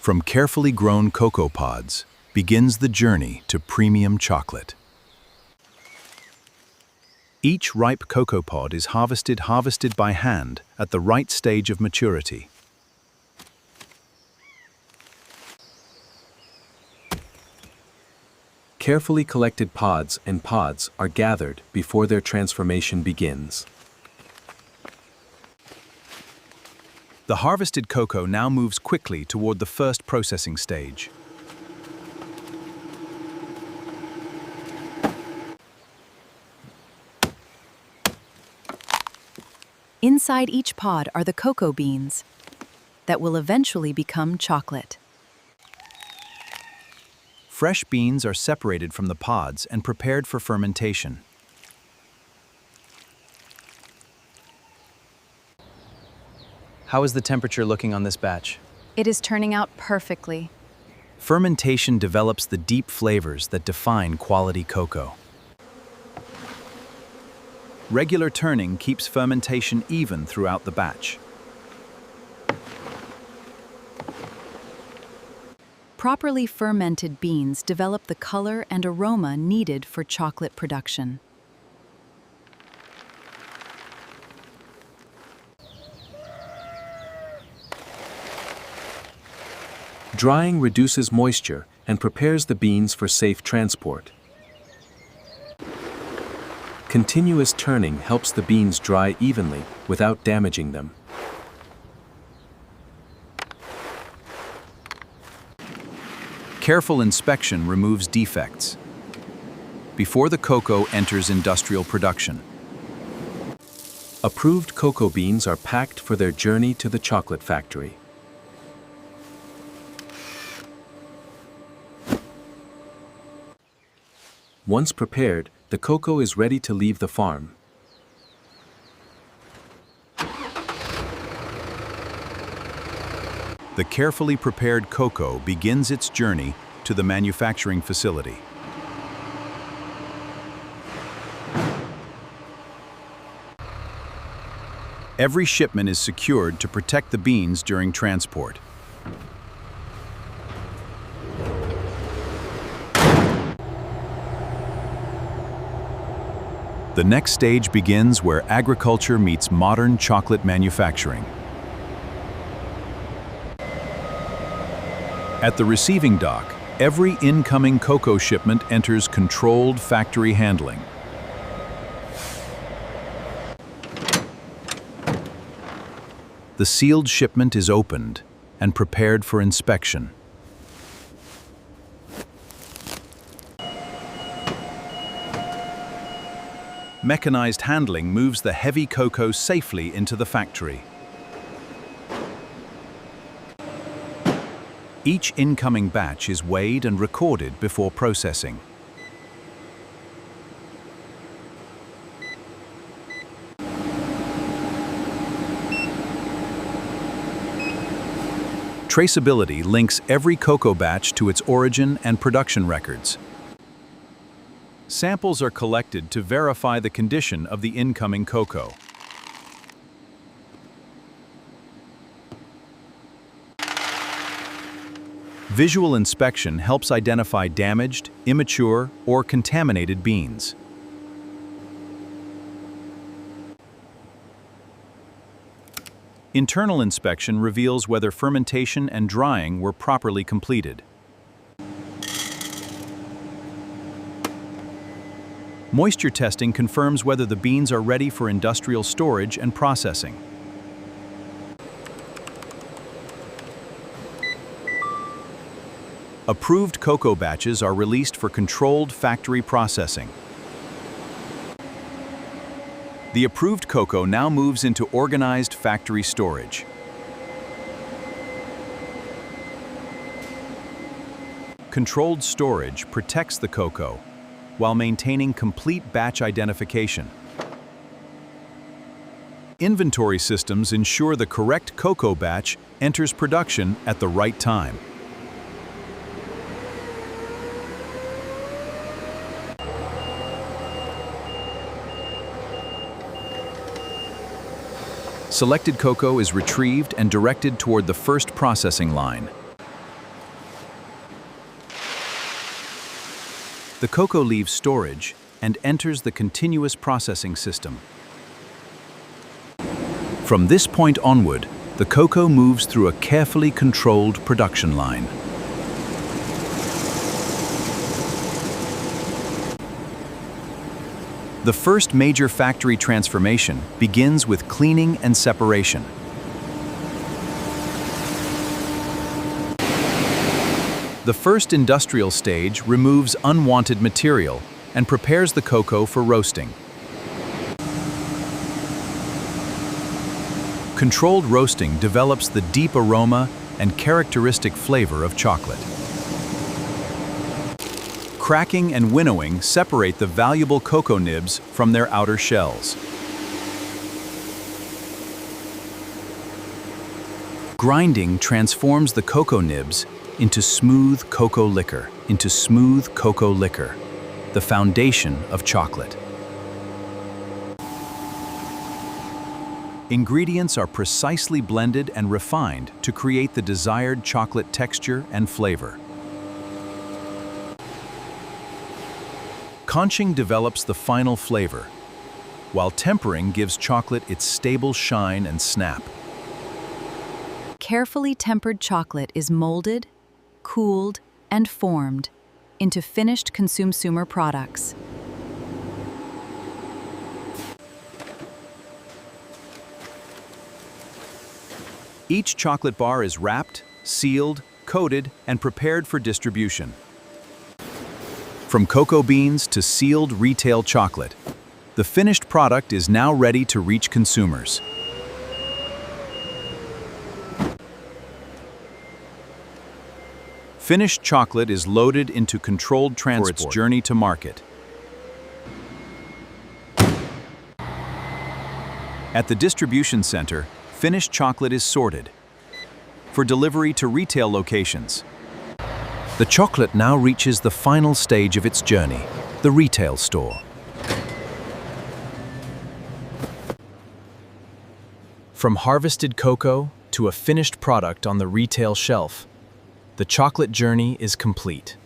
From carefully grown cocoa pods begins the journey to premium chocolate. Each ripe cocoa pod is harvested by hand at the right stage of maturity. Carefully collected pods are gathered before their transformation begins. The harvested cocoa now moves quickly toward the first processing stage. Inside each pod are the cocoa beans that will eventually become chocolate. Fresh beans are separated from the pods and prepared for fermentation. How is the temperature looking on this batch? It is turning out perfectly. Fermentation develops the deep flavors that define quality cocoa. Regular turning keeps fermentation even throughout the batch. Properly fermented beans develop the color and aroma needed for chocolate production. Drying reduces moisture and prepares the beans for safe transport. Continuous turning helps the beans dry evenly without damaging them. Careful inspection removes defects before the cocoa enters industrial production. Approved cocoa beans are packed for their journey to the chocolate factory. Once prepared, the cocoa is ready to leave the farm. The carefully prepared cocoa begins its journey to the manufacturing facility. Every shipment is secured to protect the beans during transport. The next stage begins where agriculture meets modern chocolate manufacturing. At the receiving dock, every incoming cocoa shipment enters controlled factory handling. The sealed shipment is opened and prepared for inspection. Mechanized handling moves the heavy cocoa safely into the factory. Each incoming batch is weighed and recorded before processing. Traceability links every cocoa batch to its origin and production records. Samples are collected to verify the condition of the incoming cocoa. Visual inspection helps identify damaged, immature, or contaminated beans. Internal inspection reveals whether fermentation and drying were properly completed. Moisture testing confirms whether the beans are ready for industrial storage and processing. Approved cocoa batches are released for controlled factory processing. The approved cocoa now moves into organized factory storage. Controlled storage protects the cocoa while maintaining complete batch identification. Inventory systems ensure the correct cocoa batch enters production at the right time. Selected cocoa is retrieved and directed toward the first processing line. The cocoa leaves storage and enters the continuous processing system. From this point onward, the cocoa moves through a carefully controlled production line. The first major factory transformation begins with cleaning and separation. The first industrial stage removes unwanted material and prepares the cocoa for roasting. Controlled roasting develops the deep aroma and characteristic flavor of chocolate. Cracking and winnowing separate the valuable cocoa nibs from their outer shells. Grinding transforms the cocoa nibs into smooth cocoa liquor, the foundation of chocolate. Ingredients are precisely blended and refined to create the desired chocolate texture and flavor. Conching develops the final flavor, while tempering gives chocolate its stable shine and snap. Carefully tempered chocolate is molded, cooled, and formed into finished consumer products. Each chocolate bar is wrapped, sealed, coated, and prepared for distribution. From cocoa beans to sealed retail chocolate, the finished product is now ready to reach consumers. Finished chocolate is loaded into controlled transport for its journey to market. At the distribution center, finished chocolate is sorted for delivery to retail locations. The chocolate now reaches the final stage of its journey, the retail store. From harvested cocoa to a finished product on the retail shelf, the chocolate journey is complete.